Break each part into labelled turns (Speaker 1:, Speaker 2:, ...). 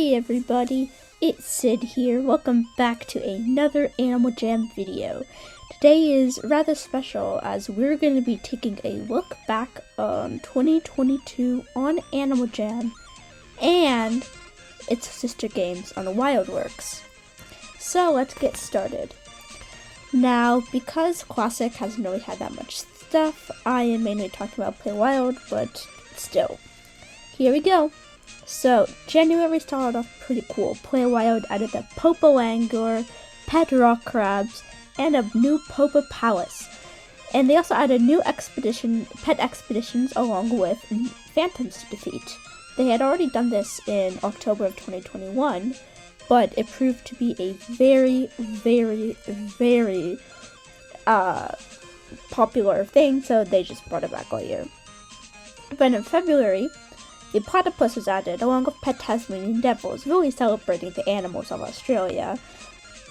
Speaker 1: Hey everybody, it's Sid here. Welcome back to another Animal Jam video. Today is rather special as we're going to be taking a look back on 2022 on Animal Jam and its sister games on WildWorks. So let's get started. Now, because Classic hasn't really had that much stuff, I am mainly talking about Play Wild, but still. Here we go. So, January started off pretty cool. Play Wild added the Popa Langor, pet rock crabs, and a new Popa Palace. And they also added new pet expeditions along with phantoms to defeat. They had already done this in October of 2021, but it proved to be a very, very, very popular thing, so they just brought it back all year. But in February, the platypus was added, along with pet Tasmanian devils, really celebrating the animals of Australia.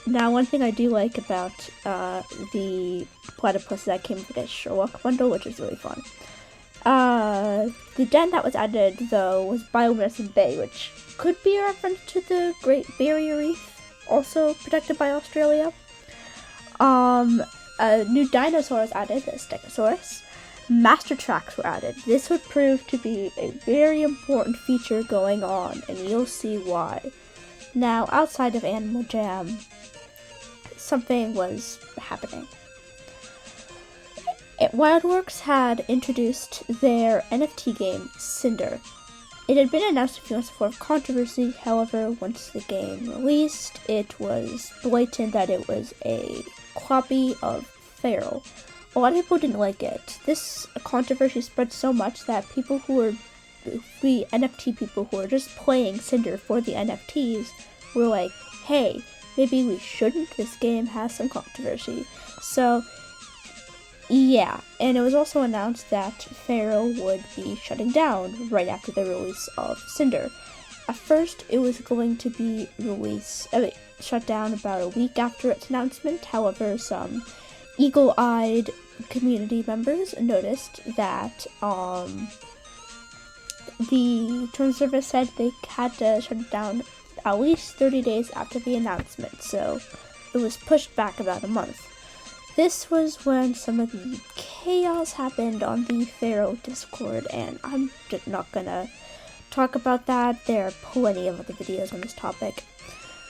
Speaker 1: Now, one thing I do like about the platypus is that came with a Sherlock bundle, which is really fun. The den that was added, though, was Biomedicine Bay, which could be a reference to the Great Barrier Reef, also protected by Australia. A new dinosaur was added, the Stegosaurus. Master tracks were added. This would prove to be a very important feature going on, and you'll see why. Now, outside of Animal Jam, something was happening. WildWorks had introduced their NFT game, Cinder. It had been announced a few months before controversy, however, once the game released, it was blatant that it was a copy of Feral. A lot of people didn't like it. This controversy spread so much that the NFT people who were just playing Cinder for the NFTs were like, hey, maybe we shouldn't, this game has some controversy. So, yeah, and it was also announced that Feral would be shutting down right after the release of Cinder. At first, it was going to be shut down about a week after its announcement. However, some eagle-eyed community members noticed that the term service said they had to shut it down at least 30 days after the announcement, so it was pushed back about a month. This was when some of the chaos happened on the Feral Discord, and I'm just not gonna talk about that. There are plenty of other videos on this topic.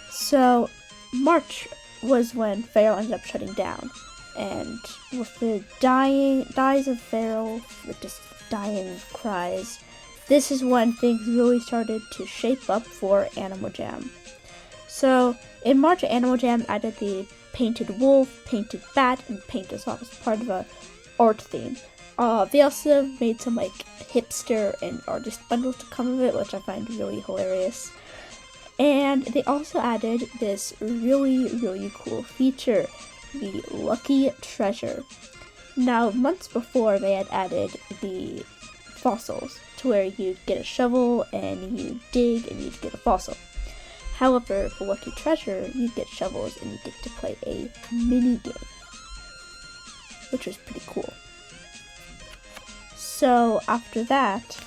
Speaker 1: So, March was when Feral ended up shutting down. And with the dies of Feral, with just dying cries, this is when things really started to shape up for Animal Jam. So, in March, Animal Jam added the painted wolf, painted bat, and painted song as part of a art theme. They also made some hipster and artist bundles to come of it, which I find really hilarious. And they also added this really, really cool feature, the Lucky Treasure. Now, months before, they had added the fossils, to where you'd get a shovel and you'd dig and you'd get a fossil. However, for Lucky Treasure, you'd get shovels and you get to play a mini game, which was pretty cool. So after that,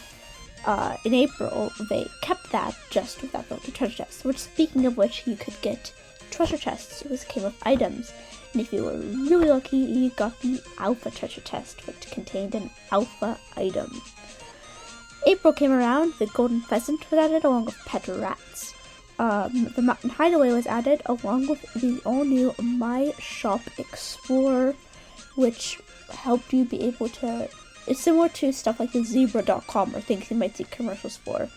Speaker 1: in April, they kept that just without the Lucky Treasure chest, which, speaking of which, you could get treasure chests, which came with items. And if you were really lucky, you got the Alpha Treasure Chest, which contained an Alpha item. April came around, the Golden Pheasant was added along with pet rats. The Mountain Hideaway was added along with the all-new My Shop Explorer, which helped you be able to... It's similar to stuff like the Zebra.com or things you might see commercials for,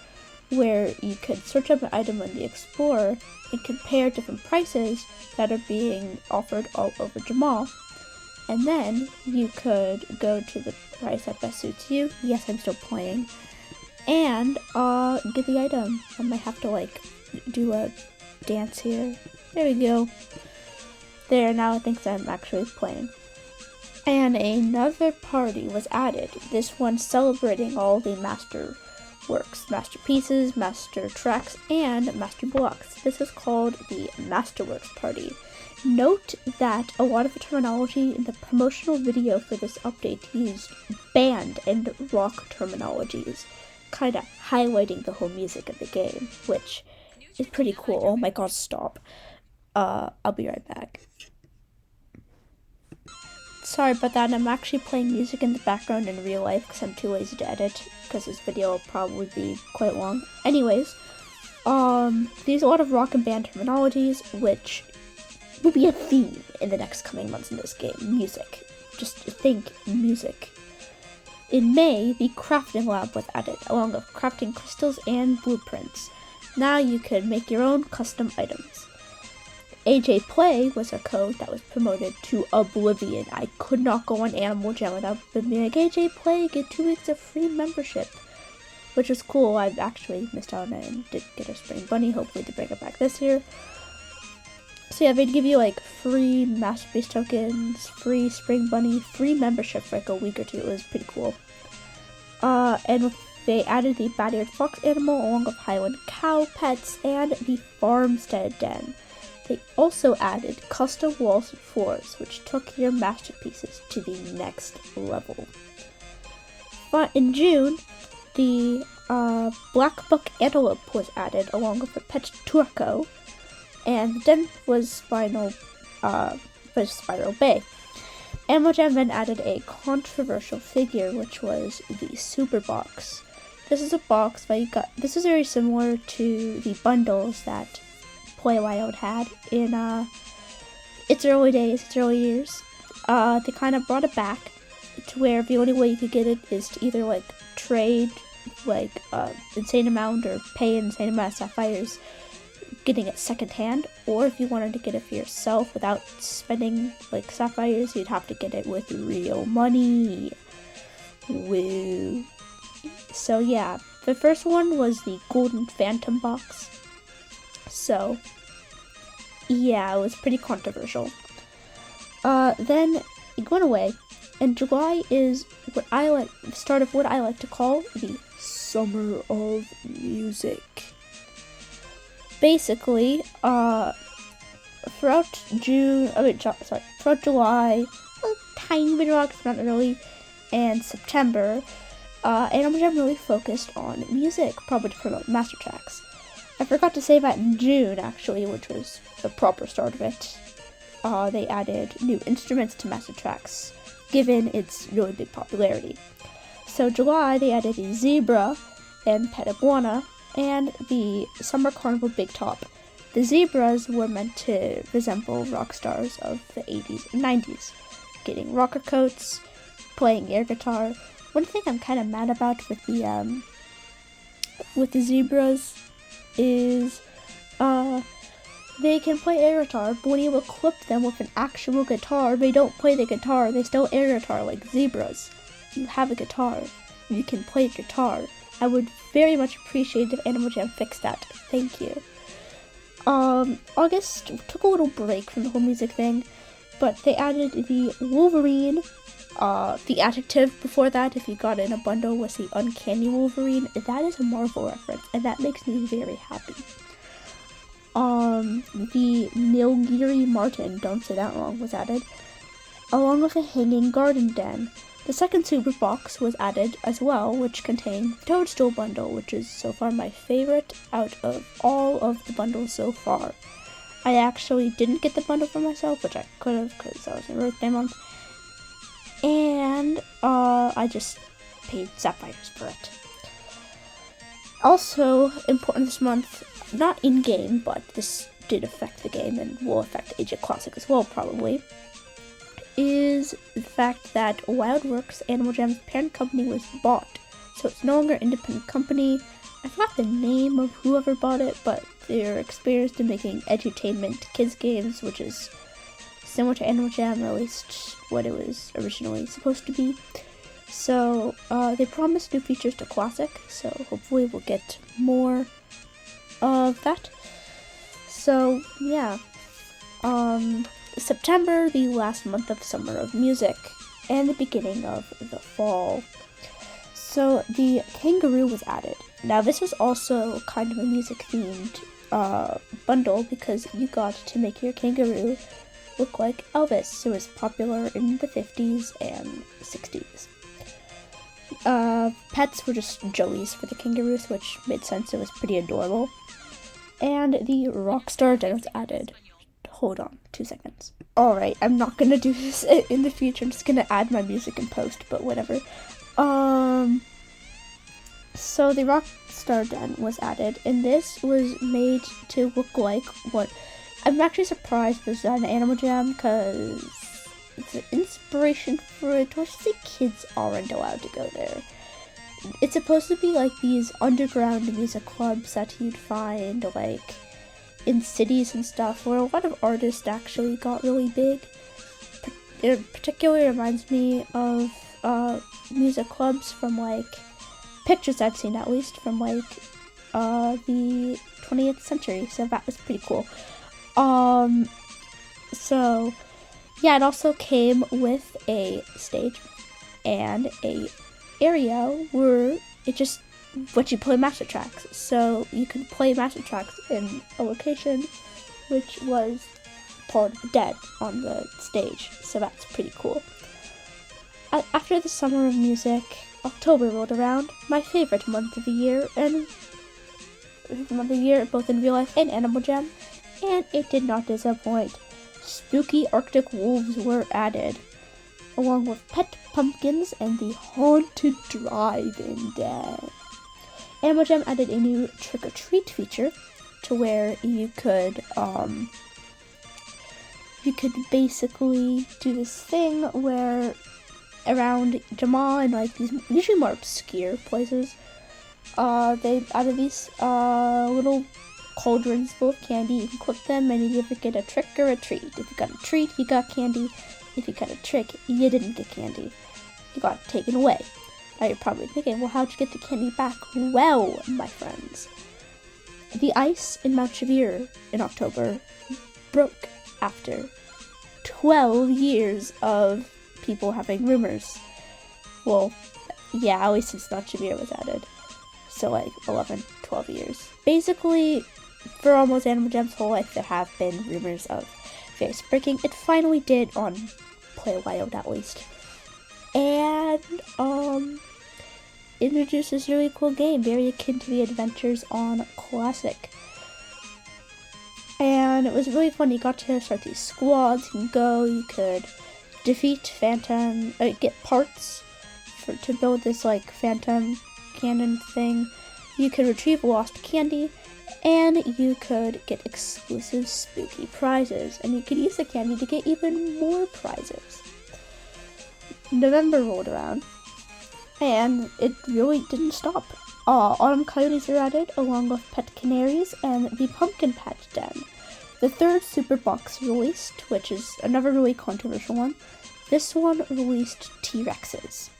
Speaker 1: where you could search up an item on the Explorer and compare different prices that are being offered all over Jamal. And then you could go to the price that best suits you. Yes, I'm still playing. And get the item. I might have to do a dance here. There we go. There, now it thinks I'm actually playing. And another party was added. This one celebrating all the Masterworks, masterpieces, master tracks, and master blocks. This is called the Masterworks Party. Note that a lot of the terminology in the promotional video for this update used band and rock terminologies, kind of highlighting the whole music of the game, which is pretty cool. Oh my god, stop. I'll be right back. Sorry about that, I'm actually playing music in the background in real life because I'm too lazy to edit, because this video will probably be quite long. Anyways, there's a lot of rock and band terminologies, which will be a theme in the next coming months in this game. Music. Just think music. In May, the crafting lab was added, along with crafting crystals and blueprints. Now you can make your own custom items. AJ Play was a code that was promoted to oblivion. I could not go on Animal Jam without being like, AJ Play, get 2 weeks of free membership. Which was cool. I've actually missed out on it and did get a Spring Bunny. Hopefully to bring it back this year. So yeah, they'd give you like free Masterpiece tokens, free Spring Bunny, free membership for like a week or two. It was pretty cool. And they added the bat-eared fox animal along with Highland cow pets and the farmstead den. They also added custom walls and floors, which took your masterpieces to the next level. But in June, the Black Buck Antelope was added along with the pet Turco, and the den was Spiral Bay. Animal Jam then added a controversial figure, which was the Super Box. This is a box that you got. This is very similar to the bundles that Play Wild had in its early days, its early years. They kind of brought it back to where the only way you could get it is to either like trade like insane amount or pay an insane amount of sapphires getting it secondhand, or if you wanted to get it for yourself without spending like sapphires, you'd have to get it with real money. Woo. So yeah, the first one was the Golden Phantom box. So yeah, it was pretty controversial. Then it went away, and July is what I like, the start of what I like to call the Summer of Music. Basically, throughout July, a tiny bit of August, not early, and September, Animal Jam really focused on music, probably to promote master tracks. I forgot to say that in June, actually, which was the proper start of it, they added new instruments to master tracks, given its really big popularity. So July, they added the Zebra and Pet Iguana, and the Summer Carnival Big Top. The zebras were meant to resemble rock stars of the 80s and 90s, getting rocker coats, playing air guitar. One thing I'm kind of mad about with the zebras is they can play air guitar, but when you equip them with an actual guitar, they don't play the guitar, they still air guitar like zebras. You have a guitar, you can play guitar. I would very much appreciate if Animal Jam fixed that. Thank you. August took a little break from the whole music thing, but they added the Wolverine. The adjective before that, if you got it in a bundle, was the Uncanny Wolverine. That is a Marvel reference, and that makes me very happy. The Nilgiri Martin, don't say that wrong, was added, along with a Hanging Garden Den. The second Super Box was added as well, which contained the Toadstool bundle, which is so far my favorite out of all of the bundles so far. I actually didn't get the bundle for myself, which I could have because I was in birthday month, and I just paid sapphires for it. Also important this month, not in-game, but this did affect the game and will affect Age of Classic as well probably, is the fact that WildWorks, Animal Jam's parent company, was bought. So it's no longer an independent company. I forgot the name of whoever bought it, but they're experienced in making edutainment kids games, which is similar to Animal Jam, or at least what it was originally supposed to be. So they promised new features to Classic, so hopefully we'll get more of that. So yeah, September, the last month of Summer of Music, and the beginning of the fall. So the kangaroo was added. Now this was also kind of a music-themed bundle, because you got to make your kangaroo look like Elvis, who was popular in the 50s and 60s. Pets were just joeys for the kangaroos, which made sense, it was pretty adorable. and the Rockstar Den was added. Hold on 2 seconds. Alright, I'm not gonna do this in the future. I'm just gonna add my music in post, but whatever. So the Rockstar Den was added, and this was made to look like what... I'm actually surprised it was on Animal Jam, because it's an inspiration for it. I say kids aren't allowed to go there. It's supposed to be like these underground music clubs that you'd find, like, in cities and stuff, where a lot of artists actually got really big. It particularly reminds me of music clubs from, like, pictures I've seen, at least, from, like, the 20th century, so that was pretty cool. So, yeah, it also came with a stage and a area where it just lets you play master tracks. So you can play master tracks in a location which was part of the den on the stage. So that's pretty cool. After the summer of music, October rolled around, my favorite month of the year, both in real life and Animal Jam, and it did not disappoint. Spooky Arctic wolves were added, along with pet pumpkins and the haunted drive-in den. Animal Jam added a new trick-or-treat feature to where you could basically do this thing where around Jamal and like these usually more obscure places, they added these little cauldrons full of candy. You can click them and you either get a trick or a treat. If you got a treat, you got candy. If you got a trick, you didn't get candy. You got it taken away. Now you're probably thinking, well, how'd you get the candy back? Well, my friends, the ice in Mount Chevere in October broke after 12 years of people having rumors. Well, yeah, at least since Mount Chevere was added. So like 11, 12 years. Basically, for almost Animal Jam's whole life, there have been rumors of various breaking. It finally did on Play Wild, at least. And, introduced this really cool game, very akin to the Adventures on Classic. And it was really fun. You got to start these squads. You can go, you could defeat Phantom, get parts to build this, like, Phantom cannon thing. You could retrieve lost candy, and you could get exclusive spooky prizes. And you could use the candy to get even more prizes. November rolled around, and it really didn't stop. Autumn coyotes were added, along with pet canaries and the pumpkin patch den. The third super box released, which is another really controversial one. This one released T-Rexes.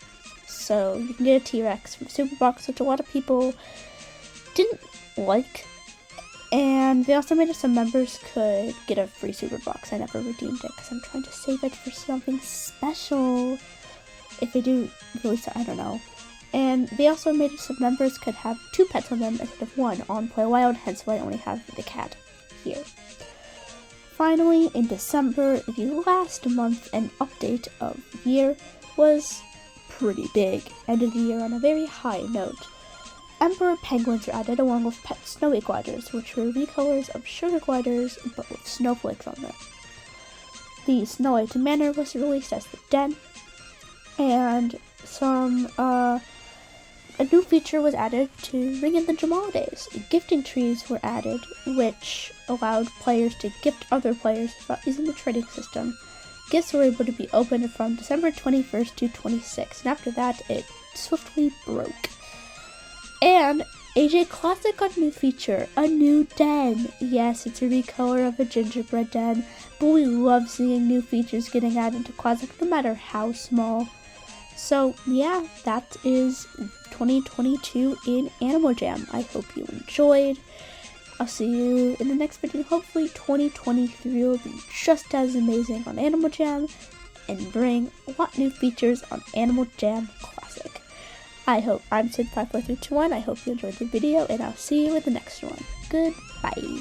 Speaker 1: So you can get a T-Rex from super box, which a lot of people didn't like. And they also made it so members could get a free super box. I never redeemed it because I'm trying to save it for something special. If they do release it, I don't know. And they also made it so members could have 2 pets on them instead of 1 on Play Wild, hence why I only have the cat here. Finally, in December, the last month and update of the year was pretty big. Ended the year on a very high note. Emperor penguins were added along with pet snowy gliders, which were recolors of sugar gliders but with snowflakes on them. The Snow White Manor was released as the den, and a new feature was added to ring in the Jamal days. Gifting trees were added, which allowed players to gift other players without using the trading system. Gifts were able to be opened from December 21st to 26th, and after that, it swiftly broke. And AJ Classic got a new feature, a new den. Yes, it's a recolor of a gingerbread den, but we love seeing new features getting added to Classic, no matter how small. So, yeah, that is 2022 in Animal Jam. I hope you enjoyed. I'll see you in the next video. Hopefully 2023 will be just as amazing on Animal Jam and bring a lot new features on Animal Jam Classic. I'm Sid54321. I hope you enjoyed the video, and I'll see you in the next one. Goodbye.